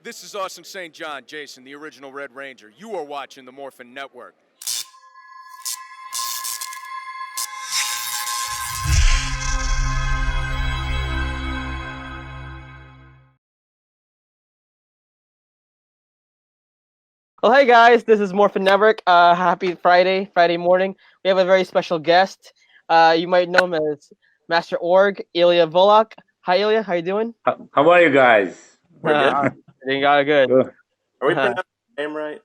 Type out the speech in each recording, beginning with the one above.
This is Austin St. John, Jason, the original Red Ranger. You are watching the Morphin Network. Well, hey guys, this is Morphin Network. Happy Friday morning. We have a very special guest. You might know him as Master Org, Ilia Volok. Hi Ilia, how you doing? How are you guys? We're good. Doing good. Good. Are we pronouncing your name right?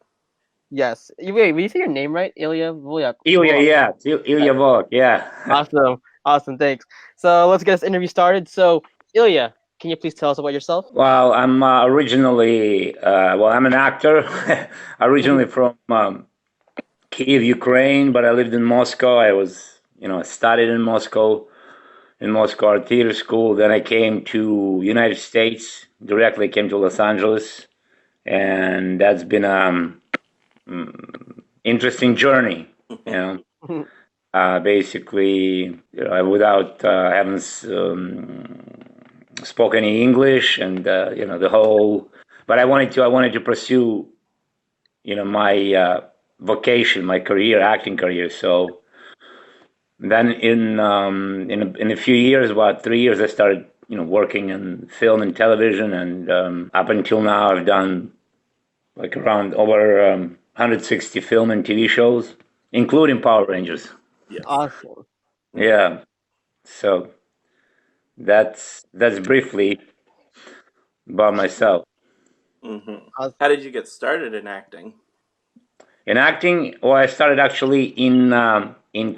Yes. Wait, will you say your name right? Ilia Volok. Ilya, yeah. Ilia Volok, yeah. Awesome, thanks. So let's get this interview started. So, Ilia, can you please tell us about yourself? Well, I'm originally, I'm an actor, originally from Kiev, Ukraine, but I lived in Moscow. I studied in Moscow Art Theater School. Then I came to United States, directly came to Los Angeles, and that's been interesting journey, basically, without having spoke any English, and the whole. But I wanted to pursue, my vocation, my career, acting career. So then in a few years, about 3 years, I started working in film and television, and up until now, I've done like around over 160 film and TV shows, including Power Rangers. Yeah. Awesome. Yeah. So that's briefly about myself. Mm-hmm. Awesome. How did you get started in acting? In acting, well, I started actually in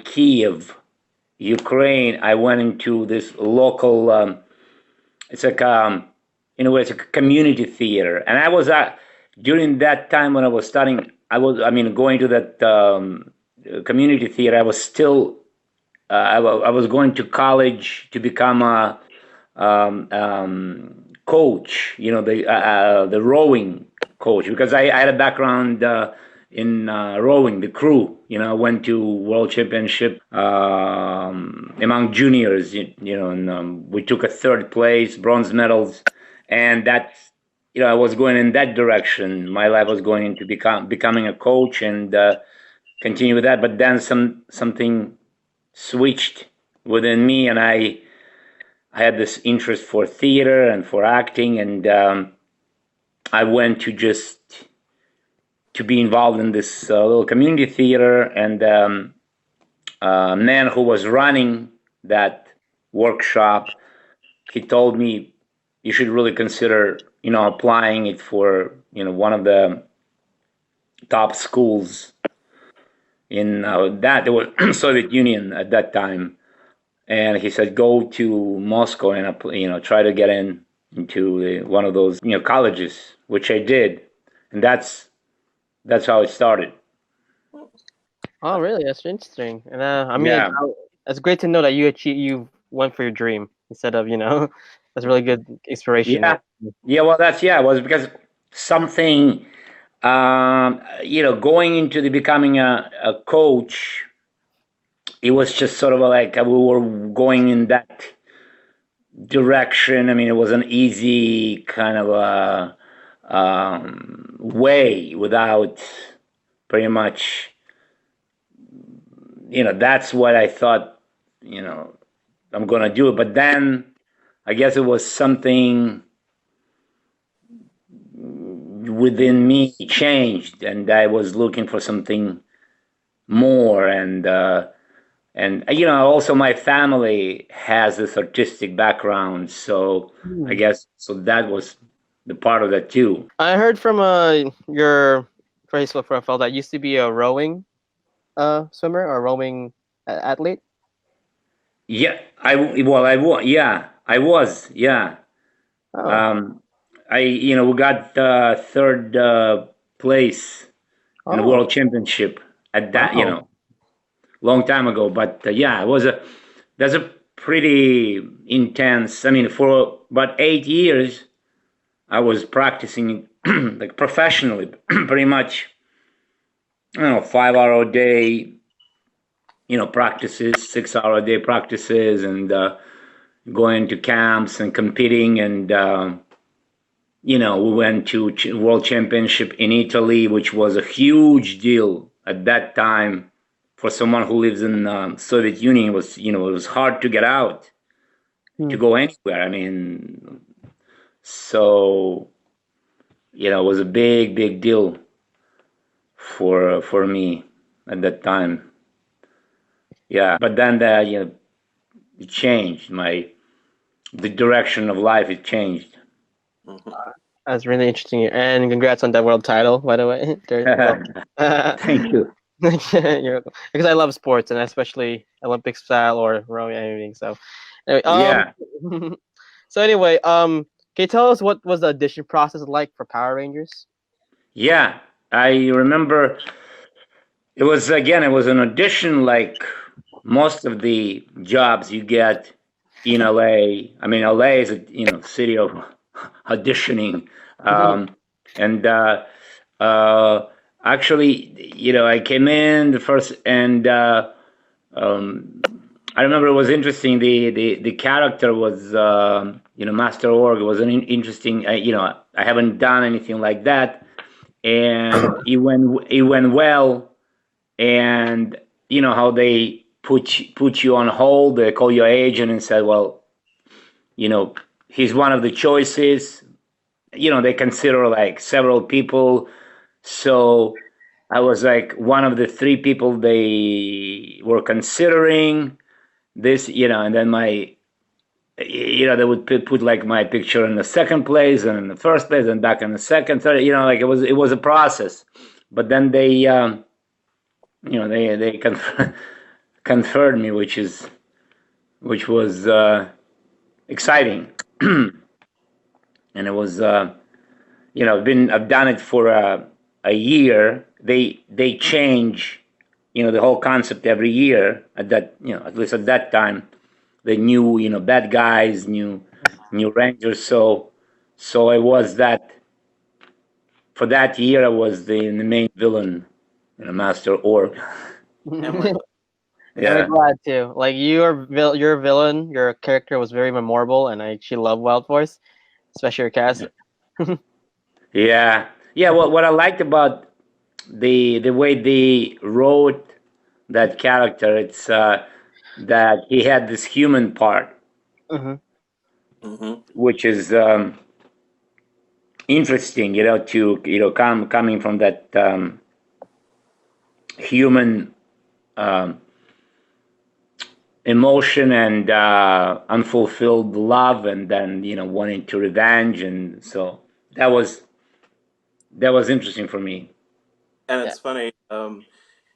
Kiev, Ukraine. I went into this local. It's like in a way, it's a community theater, and I was during that time when I was studying. Going to that community theater. I was still. I was going to college to become a coach. The rowing coach, because I had a background in rowing, the crew. I went to world championship among juniors. And we took a third place, bronze medals, and that's. I was going in that direction. My life was going into becoming a coach and continue with that. But then something switched within me, and I had this interest for theater and for acting, and I went to be involved in this little community theater, and a man who was running that workshop, he told me, you should really consider, applying it for, one of the top schools in there was Soviet Union at that time. And he said, go to Moscow and try to get into one of those colleges, which I did, and that's how it started. Oh, really? That's interesting. And it's great to know that you went for your dream instead of that's really good inspiration. Yeah. Well, it was because something, going into becoming a coach. It was just sort of like we were going in that direction. It was an easy kind of way without pretty much, that's what I thought, I'm going to do it. But then I guess it was something within me changed, and I was looking for something more. And also my family has this artistic background, so I guess that was the part of that too. I heard from your Facebook profile that used to be a rowing swimmer or rowing athlete. Yeah, I was. Yeah. Oh. We got third place in the world championship at that, long time ago. But that's a pretty intense. For about 8 years, I was practicing like professionally, pretty much. 5 hour a day, practices, 6 hour a day practices, and going to camps and competing, and we went to World Championship in Italy, which was a huge deal at that time for someone who lives in Soviet Union. It was hard to get out, to go anywhere. I mean, so it was a big, big deal for me at that time. Yeah, but then it changed. The direction of life, it changed. That's really interesting. And congrats on that world title, by the way. Thank you. You're welcome. Because I love sports, and especially Olympic style or rowing, anything. So, anyway, Yeah. so anyway, can you tell us what was the audition process like for Power Rangers? Yeah, I remember it was an audition like most of the jobs you get in LA. I mean, LA is a city of auditioning, and actually, I came in the first, and I remember it was interesting. The character was Master Org. It was an interesting. I haven't done anything like that, and it went well. And you know how they put you on hold. They call your agent and said, well, he's one of the choices. They consider like several people. So I was like one of the three people they were considering this, and then they would put like my picture in the second place and in the first place and back in the second, third, like it was a process. But then they, they conferred me, which was exciting. And it was, I've done it for a year. They change, the whole concept every year at that, at least at that time, the new, bad guys, new Rangers. So I was that, for that year, I was the main villain, Master Org. Yeah. I'm glad too. Like your villain, your character was very memorable, and I actually love Wild Force, especially your cast. Yeah. What I liked about the way they wrote that character, it's that he had this human part, which is interesting, to coming from that human emotion and unfulfilled love, and then wanting to revenge, and so that was interesting for me. And it's funny,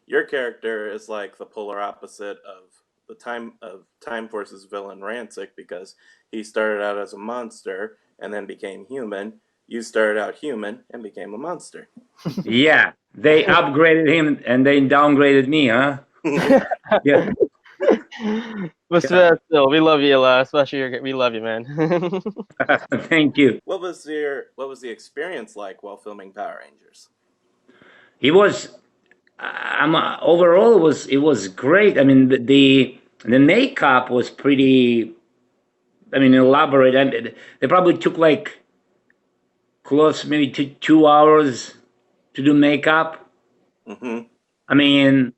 your character is like the polar opposite of the Time Force's villain Rancic, because he started out as a monster and then became human. You started out human and became a monster. Yeah, they upgraded him and they downgraded me, huh? Yeah. But still, we love you, especially we love you, man. Thank you. What was the experience like while filming Power Rangers? It was, overall, it was great. I mean, the makeup was pretty, elaborate, and they probably took like close maybe to 2 hours to do makeup. I mean,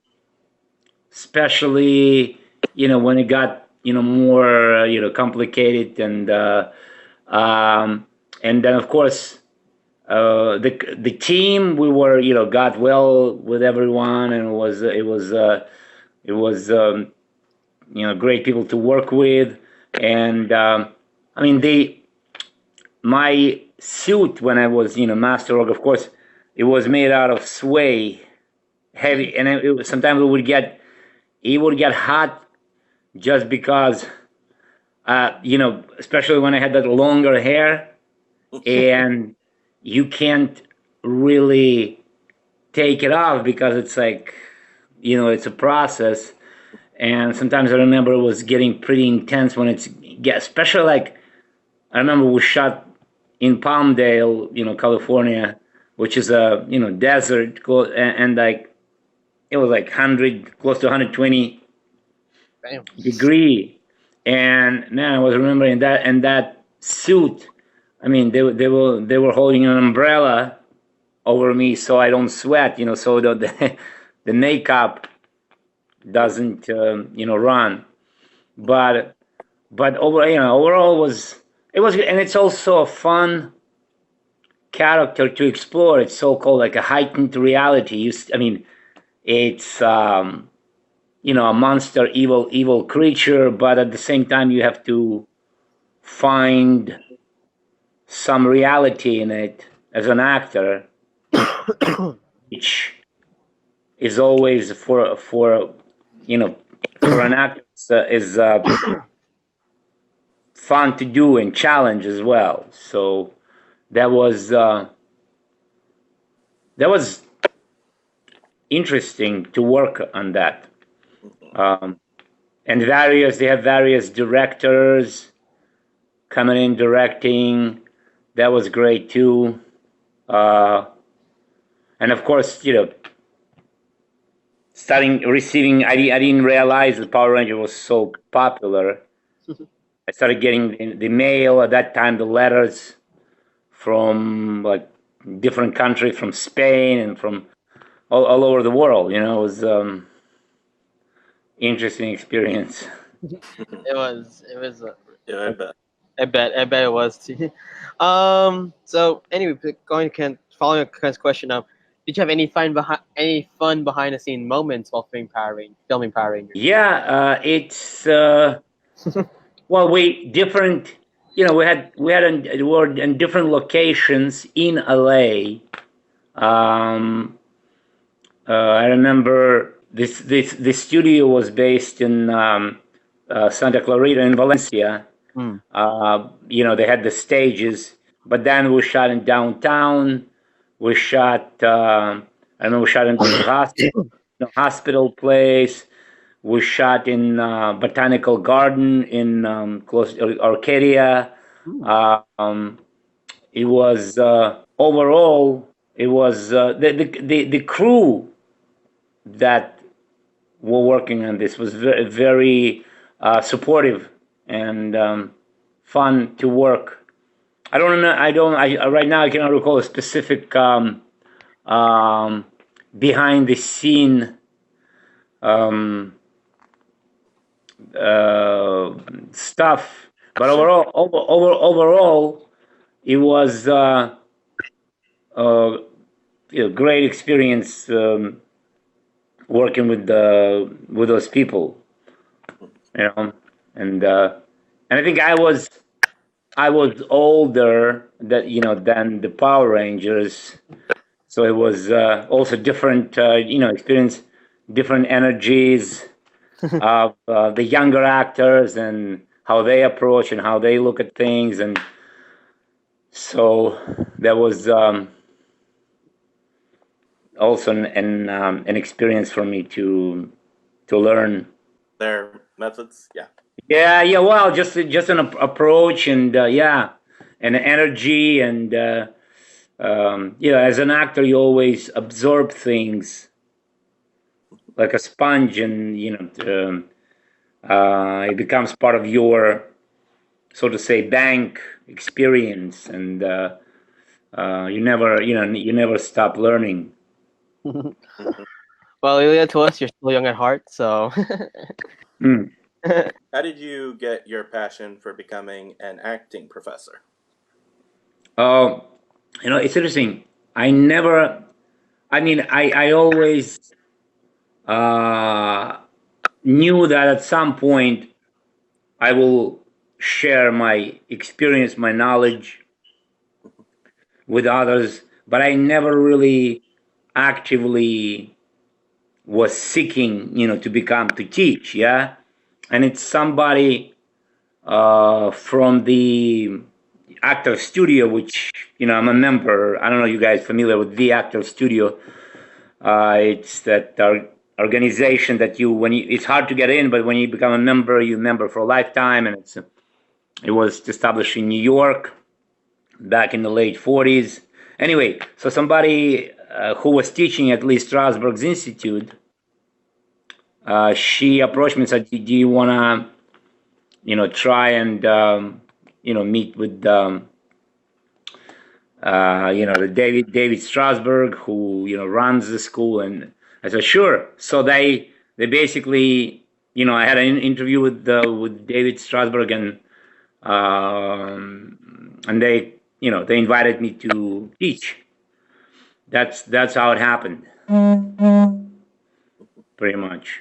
especially when it got more complicated, and then of course the team, we were got well with everyone, and it was great people to work with. And my suit when I was Master Org, of course, it was made out of suede, heavy, and sometimes it would get hot, just because especially when I had that longer hair, and you can't really take it off because it's like it's a process. And sometimes I remember it was getting pretty intense when especially like I remember we shot in Palmdale, California, which is a desert, and like it was like 100, close to 120 degree. And man, I was remembering that, and that suit, I mean, they were holding an umbrella over me so I don't sweat, so the makeup doesn't, run. But overall it was, and it's also a fun character to explore. It's so-called like a heightened reality. I mean, it's a monster, evil creature, but at the same time you have to find some reality in it as an actor, which is always for an actor is fun to do and challenge as well. So that was interesting to work on that. And they have various directors coming in directing. That was great too. And of course, I didn't realize that Power Ranger was so popular. I started getting the mail at that time, the letters from like different countries, from Spain and from all over the world. It was interesting experience. It was. It was. Yeah, I bet. I bet. I bet it was too. So anyway, following Ken's question. Did you have any fun behind the scene moments while filming Power Rangers? Yeah, it's well, we were in different locations in LA. I remember this studio was based in Santa Clarita in Valencia. They had the stages, but then we shot in downtown. We shot, we shot in the hospital place. We shot in Botanical Garden in close Arcadia. It was overall. It was the crew that were working on this was very, very supportive and fun to work. I don't know. Right now I cannot recall a specific behind the scene stuff, but overall, it was a great experience working with those people, and I think I was older than the Power Rangers, so it was also different experience, different energies of the younger actors and how they approach and how they look at things, and so that was also an experience for me to learn Their methods, yeah. Yeah. Well, just an approach and and energy and as an actor, you always absorb things like a sponge, and it becomes part of your, so to say, bank experience, and you never stop learning. Well, Ilya, to us, you're still young at heart, so. How did you get your passion for becoming an acting professor? It's interesting. I always knew that at some point I will share my experience, my knowledge with others, but I never really actively was seeking, to teach, yeah? And it's somebody from the Actor Studio, which, I'm a member. I don't know, you guys familiar with the Actor Studio? It's that organization that it's hard to get in, but when you become a member, you're a member for a lifetime, and it was established in New York back in the late 40s. Anyway, so somebody who was teaching at Lee Strasberg's Institute, she approached me and said, "Do you want to, try and, meet with The David Strasberg, who runs the school. And I said, sure. So they basically, I had an interview with David Strasberg, and they they invited me to teach. That's how it happened, pretty much.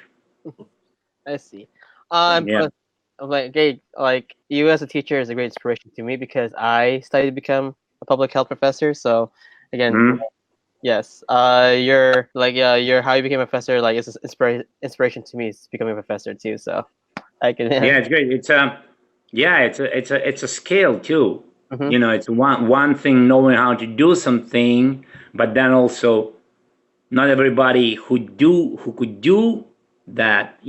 I see. And Yeah. plus, like you as a teacher is a great inspiration to me because I studied to become a public health professor. So again, Mhm. yes, your how you became a professor like is inspiration to me is becoming a professor too. So I can Yeah, it's great. It's a skill too. Mhm. It's one thing knowing how to do something, but then also not everybody who could do that,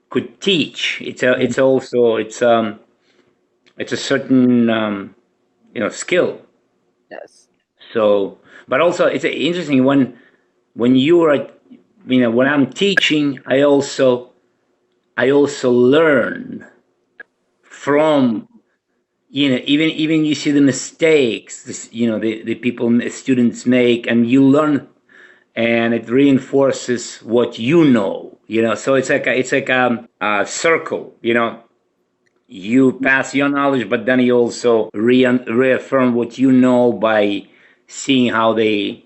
could teach. It's a certain skill. Yes. So, but also it's interesting when you are, when I'm teaching, I also learn from, even you see the mistakes the people, students make, and you learn, and it reinforces what so it's like a circle. You pass your knowledge, but then you also reaffirm what you know by seeing how the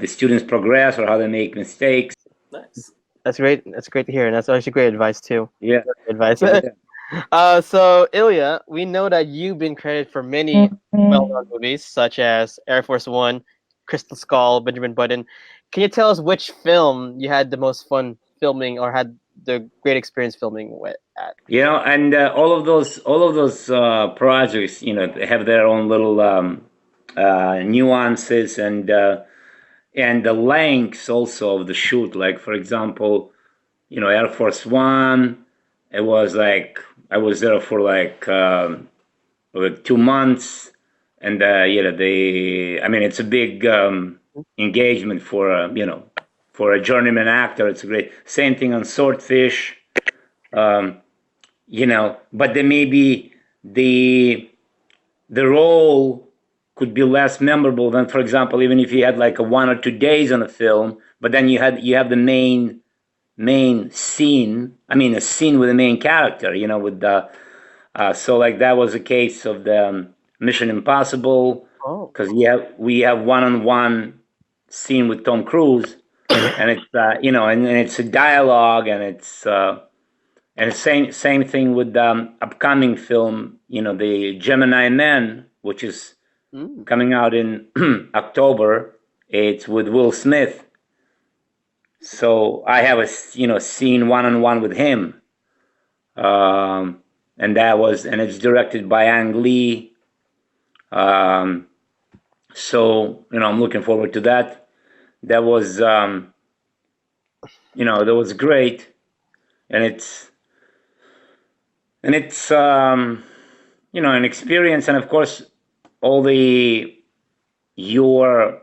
students progress or how they make mistakes. Nice. That's great. That's great to hear, and that's actually great advice too. Yeah, Advice. yeah. So Ilya, we know that you've been credited for many well-known movies such as Air Force One, Crystal Skull, Benjamin Button. Can you tell us which film you had the most fun filming or had the great experience filming with at? And all of those projects, they have their own little nuances, and the lengths also of the shoot. Like, for example, Air Force One, it was like I was there for like 2 months, and I mean, it's a big engagement for a journeyman actor. It's a great. Same thing on Swordfish. Um, but then maybe the role could be less memorable than, for example, even if you had like a 1 or 2 days on a film, but then you have the main scene. I mean, a scene with the main character. With the so like that was a case of the Mission Impossible, Oh. because we have one-on-one scene with Tom Cruise, and it's and it's a dialogue, and it's. And same thing with the upcoming film, the Gemini Man, which is Mm. coming out in October. It's with Will Smith. So I have a scene one-on-one with him, and it's directed by Ang Lee. So I'm looking forward to that. That was great, and it's an experience, and of course all your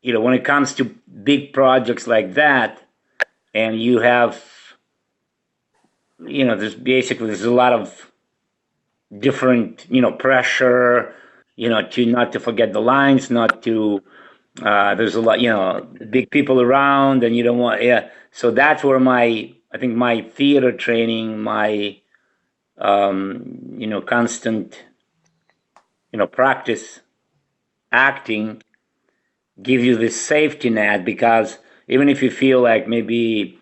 when it comes to big projects like that, and you have there's a lot of different pressure, to not to forget the lines, not to there's a lot, big people around, and you don't want, yeah. So that's where I think my theater training, my constant practice acting give you this safety net, because even if you feel like maybe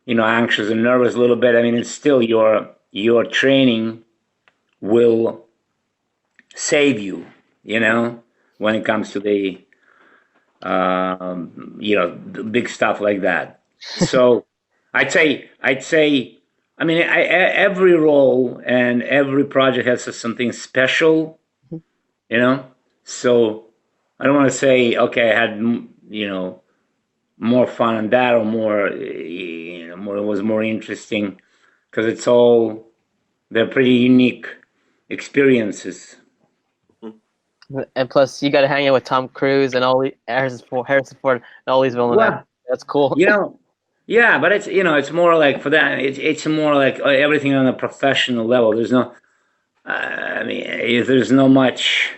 anxious and nervous a little bit, I mean, it's still your training will save you, when it comes to the the big stuff like that. So I'd say I mean, every role and every project has something special, you know. So I don't want to say, okay, I had more fun on that, or more, more, it was more interesting, because they're pretty unique experiences. And plus, you got to hang out with Tom Cruise and Harrison Ford, and all these villains. Well, That's cool. Yeah, but it's more like, for that, it's more like everything on a professional level. I mean, there's no much,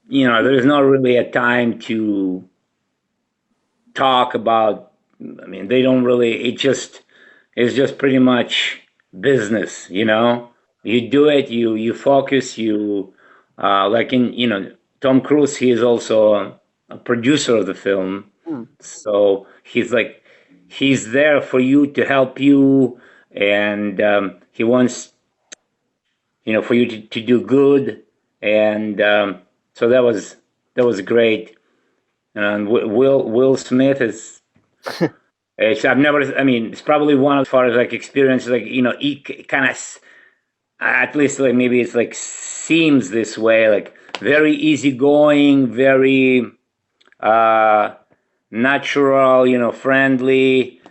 there's not really a time to talk about. I mean, they don't really. It's just pretty much business. You do it. You focus. Like in Tom Cruise. He is also a producer of the film, Hmm. so he's there for you to help you, and he wants for you to do good, and so that was great. And Will Smith is. I've never. I mean, it's probably one as far as like experience. Like he kind of, at least like maybe it's like seems this way. Like very easygoing, very natural. Friendly.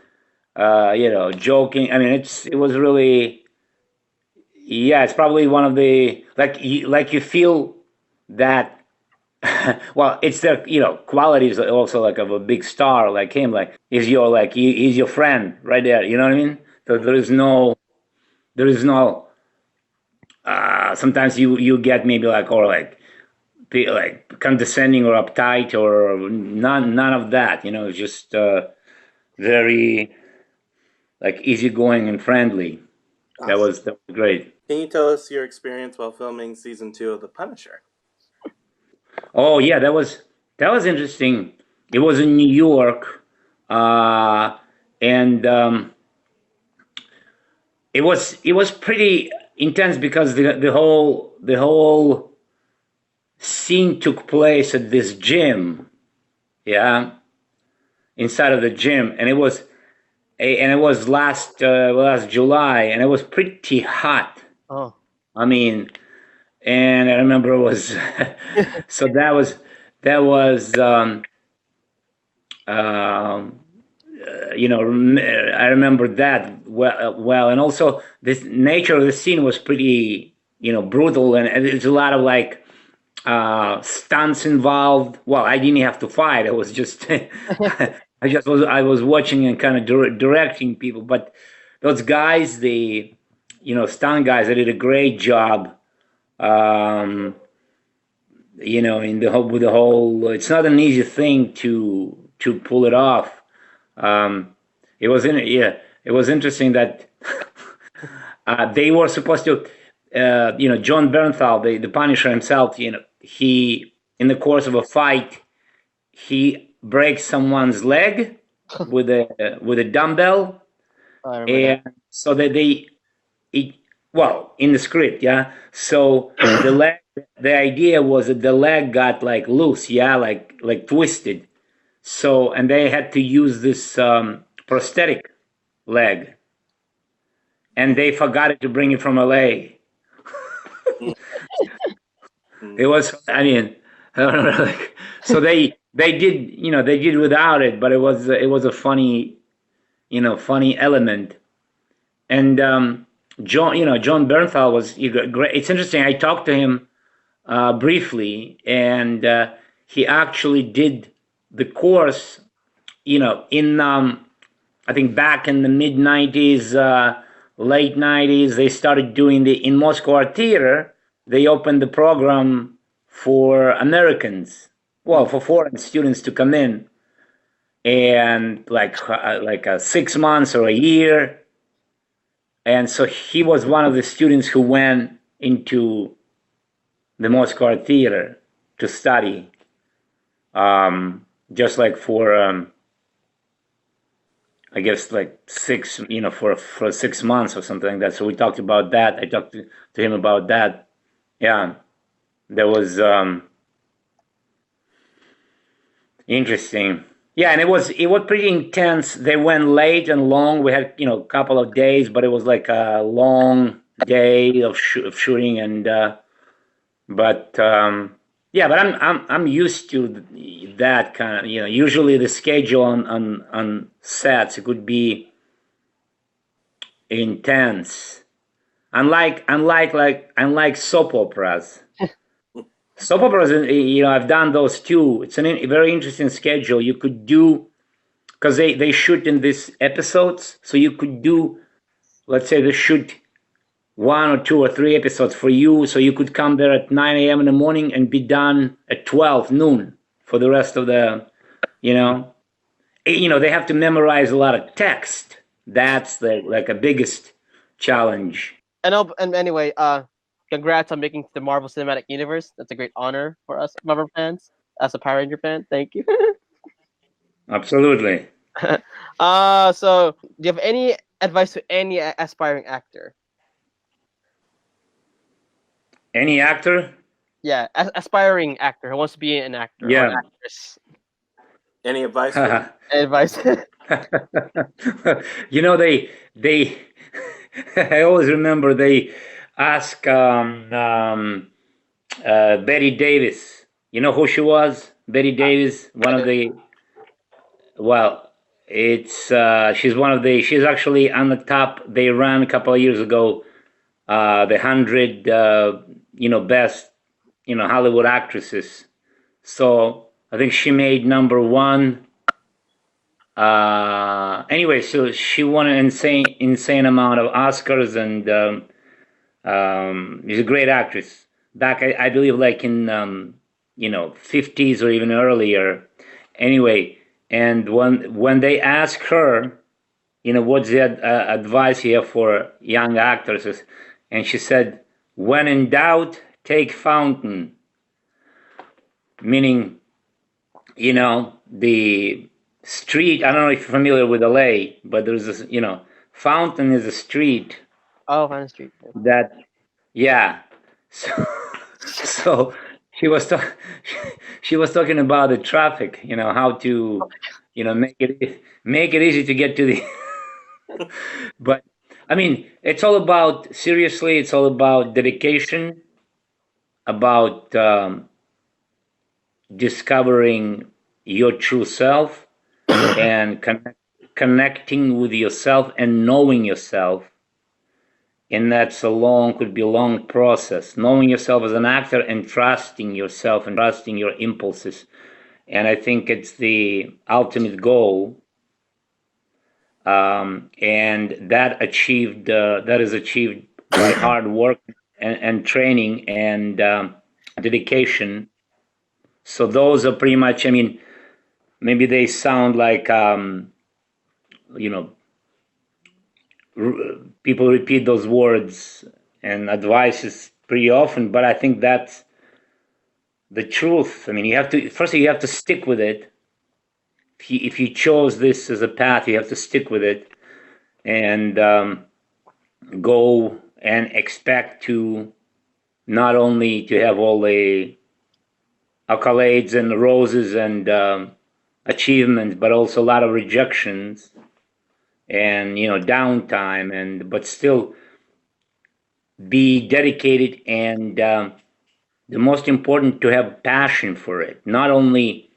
Joking. I mean, it was really. Yeah, it's probably one of the like you feel that. Well, it's their qualities also like of a big star like him. Like he's your friend right there. You know what I mean? So there is no. Sometimes you get maybe like or like like condescending or uptight or none of that. It's just very like easygoing and friendly. Awesome. That was great. Can you tell us your experience while filming season 2 of The Punisher? Oh yeah, that was interesting. It was in New York, and it was pretty intense because the whole scene took place at this gym, yeah, inside of the gym, and it was last July, and it was pretty hot. Oh. I mean, and I remember it was so that was um, I remember that well, and also this nature of the scene was pretty brutal, and there's a lot of like stunts involved. Well, I didn't have to fight. I was just I was watching and kind of directing people, but those guys, the stunt guys, they did a great job. Um, in the whole with the whole, it's not an easy thing to pull it off. Um, yeah, it was interesting that they were supposed to, John Bernthal, the Punisher himself, he in the course of a fight, he breaks someone's leg with a dumbbell, I remember that. and so that it, well, in the script, yeah. So the idea was that the leg got like loose, yeah, like twisted. So and they had to use this prosthetic leg, and they forgot to bring it from LA. It was, I mean, I don't know, like, so they did without it, but it was a funny element. And John Bernthal was great. It's interesting. I talked to him briefly, and he actually did the course. In I think back in the mid '90s, late '90s, they started doing in Moscow Art Theater. They opened the program for Americans, well, for foreign students to come in, and like 6 months or a year. And so he was one of the students who went into the Moscow Art Theater to study, just like for I guess like for 6 months or something like that. So we talked about that. I talked to him about that. Yeah, that was interesting. Yeah, and it was pretty intense. They went late and long. We had a couple of days, but it was like a long day of shooting, and but yeah, but I'm used to that kind of Usually the schedule on sets, it could be intense. Unlike soap operas. Soap operas, I've done those too. It's a very interesting schedule. You could do, because they shoot in these episodes, so you could do, let's say, the shoot one or two or three episodes for you, so you could come there at 9 a.m. in the morning and be done at 12 noon for the rest of the, you know. They have to memorize a lot of text. That's like a biggest challenge. And anyway, congrats on making the Marvel Cinematic Universe. That's a great honor for us Marvel fans. As a Power Ranger fan, thank you. Absolutely. So do you have any advice to any aspiring actor? Any actor? Yeah, aspiring actor who wants to be an actor or an Yeah. actress. Any advice for Any advice? They I always remember they ask Betty Davis. You know who she was? Betty Davis, one of the, well, it's she's actually on the top. They ran a couple of years ago the 100 best Hollywood actresses. So I think she made number one. Anyway, so she won an insane amount of Oscars, and she's a great actress. Back, I believe, like in 50s or even earlier. Anyway, and when they ask her, what's the advice here for young actresses, and she said, "When in doubt, take Fountain," meaning, the street. I don't know if you're familiar with LA, but there's this, Fountain is a street Oh, Fine Street. that, yeah. So, so she was talking about the traffic, how to, make it easy to get to the. But I mean, it's all about, seriously, it's all about dedication, about discovering your true self and connecting with yourself and knowing yourself. And that's could be a long process, knowing yourself as an actor and trusting yourself and trusting your impulses. And I think it's the ultimate goal. And that is achieved by hard work and training and dedication. So those are pretty much, I mean, maybe they sound like, people repeat those words and advices pretty often, but I think that's the truth. I mean, you have to stick with it. If you chose this as a path, you have to stick with it and go and expect to not only to have all the accolades and roses and achievements, but also a lot of rejections and downtime, but still be dedicated and the most important, to have passion for it. Not only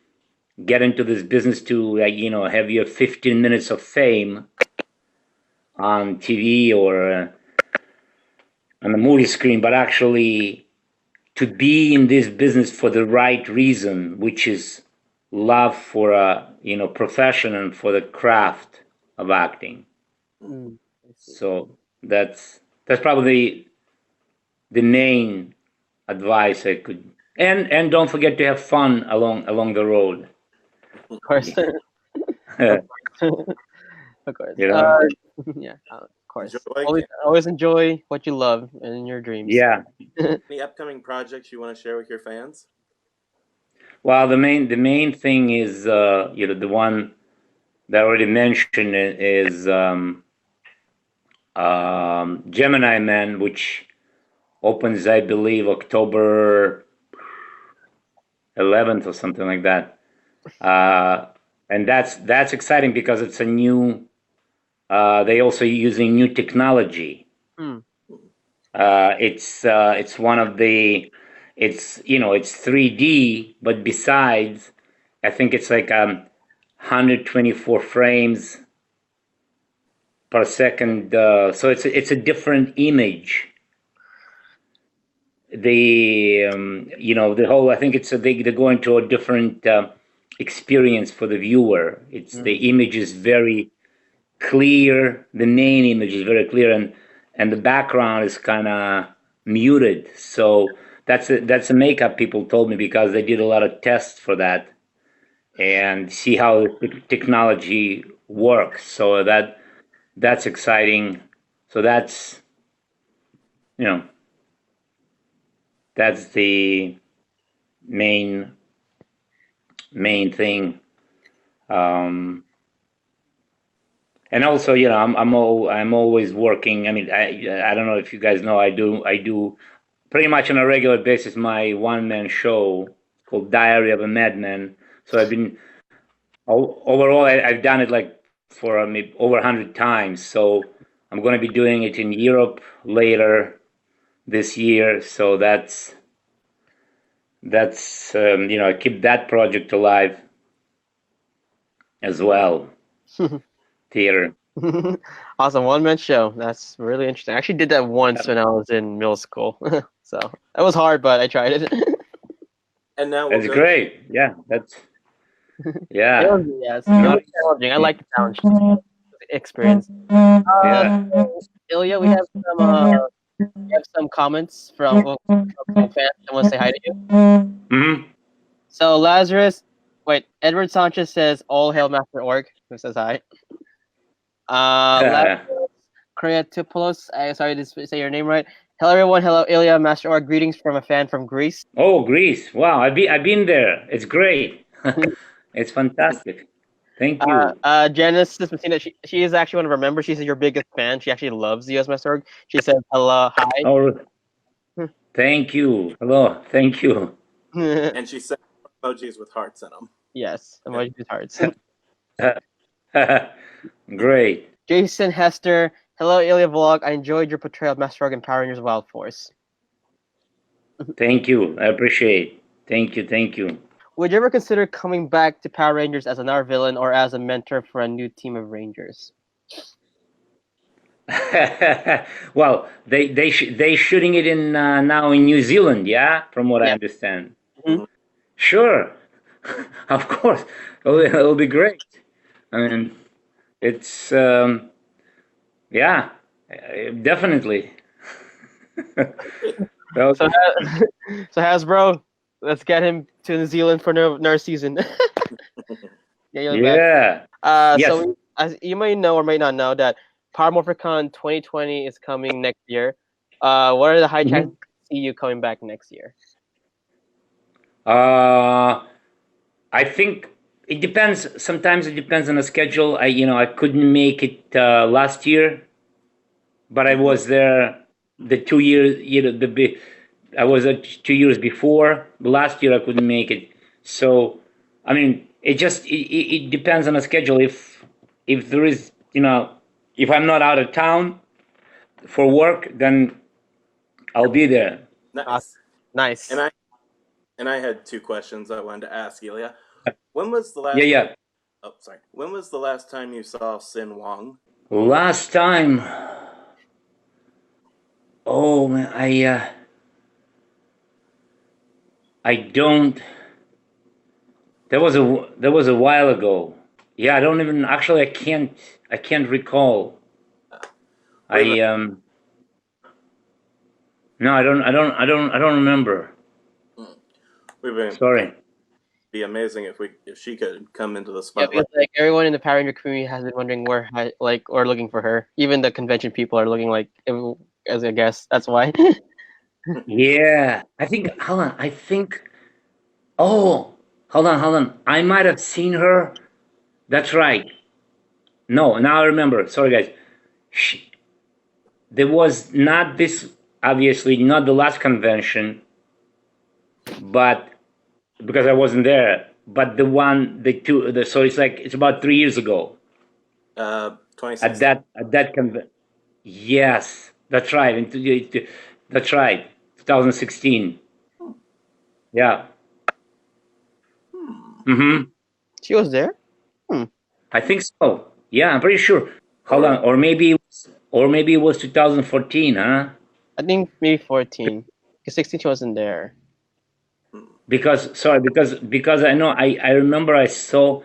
get into this business to have your 15 minutes of fame on TV or on the movie screen, but actually to be in this business for the right reason, which is love for a profession and for the craft of acting. So that's probably the main advice I could. And don't forget to have fun along the road. Of course. Of course. Yeah, of course. Always enjoy what you love and your dreams. Yeah. Any upcoming projects you want to share with your fans? Well, the main thing is the one that I already mentioned is Gemini Man, which opens, I believe, October 11th or something like that. And that's exciting because it's a new. They also using new technology. It's one of the. It's 3D, but besides, I think it's like 124 frames per second. So it's a different image. The whole, I think they're going to a different experience for the viewer. The image is very clear. The main image is very clear, and the background is kind of muted. So that's a makeup people told me, because they did a lot of tests for that and see how the technology works. So that's exciting. So that's, you know, that's the main thing. And also, I'm always working. I mean, I don't know if you guys know, I do pretty much on a regular basis my one-man show called Diary of a Madman. So I've been overall, I've done it like for maybe over 100 times. So I'm going to be doing it in Europe later this year. So that's I keep that project alive as well. Theater. Awesome, one-man show. That's really interesting. I actually did that once when I was in middle school. So it was hard, but I tried it. And now That's great. Yeah, yeah. It was challenging. I like the challenge experience. Yeah. Ilya, we have some comments from fans that want to say hi to you. Mm-hmm. So Edward Sanchez says, "All hail Master Org." Who says hi? Lazarus Kreatopoulos, sorry to say your name right. Hello everyone. Hello Ilya, Master Org. Greetings from a fan from Greece. Oh, Greece! Wow, I've been there. It's great. It's fantastic. Thank you. Janice Messina, she is actually one of our members. She's your biggest fan. She actually loves the US Master Org. She says hello, hi. Oh, thank you. Hello, thank you. And she sent emojis with hearts in them. Yes, emojis with hearts. Great. Jason Hester, hello Ilia Volok. I enjoyed your portrayal of Master Org and Power Rangers Wild Force. Thank you. I appreciate. Thank you. Would you ever consider coming back to Power Rangers as another villain or as a mentor for a new team of Rangers? Well, they shooting it in now in New Zealand, yeah, from what I understand. Mm-hmm. Sure, of course, it'll be great. I mean, it's yeah, definitely. So Hasbro, let's get him to New Zealand for another season. Yeah. Yes. So as you might know or might not know that Power Morphicon 2020 is coming next year. What are the high chances to see you coming back next year? I think it depends. Sometimes it depends on the schedule. I couldn't make it last year, but I was there the 2 years. I was 2 years before. Last year I couldn't make it. So, I mean, it depends on the schedule. If there is, if I'm not out of town for work, then I'll be there. Nice. And I had two questions I wanted to ask Ilya. When was the last? Yeah. Oh, sorry. When was the last time you saw Sin Wong? Last time. Oh man, I don't. That was a while ago. Yeah, I don't even actually. I can't recall. No, I don't remember. Sorry. Be amazing if she could come into the spotlight. Yeah, because, everyone in the Power Ranger community has been wondering where or looking for her. Even the convention people are looking as a guest. That's why. Yeah, I think. Hold on. I think. Oh, hold on. I might have seen her. That's right. No, now I remember. Sorry, guys. There was not this. Obviously, not the last convention, but because I wasn't there. But so it's about 3 years ago. 2016. At that convention. Yes, that's right. That's right. 2016. Yeah. Mm-hmm. She was there. I think so. Yeah, I'm pretty sure. Hold on, or maybe it was 2014, huh? I think maybe 14. Because 16 she wasn't there. Because I know I remember I saw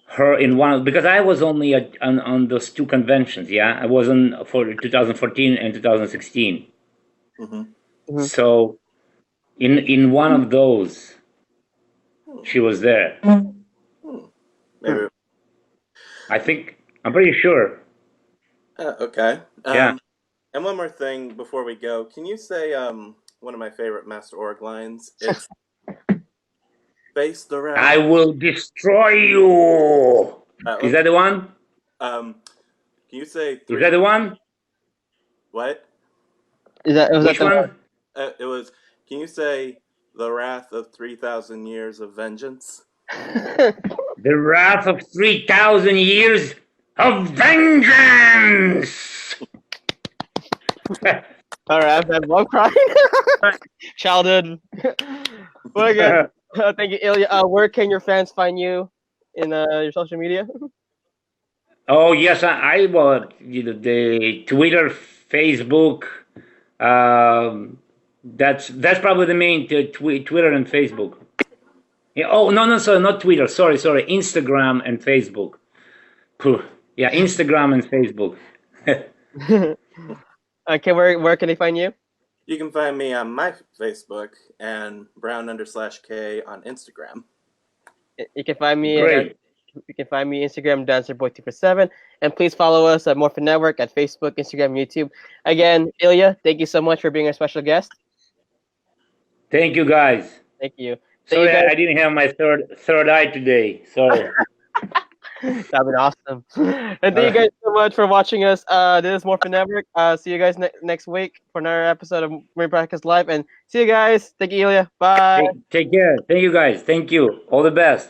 her in one because I was only on those two conventions. Yeah, I wasn't for 2014 and 2016. Mm-hmm. So in one of those, she was there. Maybe. I think I'm pretty sure. Okay. Yeah. And one more thing before we go, can you say one of my favorite Master Org lines? It's face the wrath. I will destroy you. Is that the one? Can you say Is three? that the one? What? Was Which that the one? It was. Can you say the wrath of 3,000 years of vengeance? The wrath of 3,000 years of vengeance. All right, I'm crying. Childhood. Well, again, thank you, Ilya. Where can your fans find you in your social media? Oh yes, well, the Twitter, Facebook. That's probably the main Twitter and Facebook. Yeah, oh no, sorry, not Twitter. Sorry, Instagram and Facebook. Phew. Yeah, Instagram and Facebook. Okay, where can they find you? You can find me on my Facebook and Brown_K on Instagram. You can find me Great. you can find me Instagram dancerboy247, and please follow us at Morphin Network at Facebook, Instagram, YouTube. Again, Ilya, thank you so much for being our special guest. Thank you, guys. Thank you. Sorry, you guys. I didn't have my third eye today. Sorry. That'd been awesome. And thank you guys so much for watching us. This is Morphin Network. See you guys next week for another episode of Marine Practice Live. And see you guys. Thank you, Ilya. Bye. Take care. Thank you, guys. Thank you. All the best.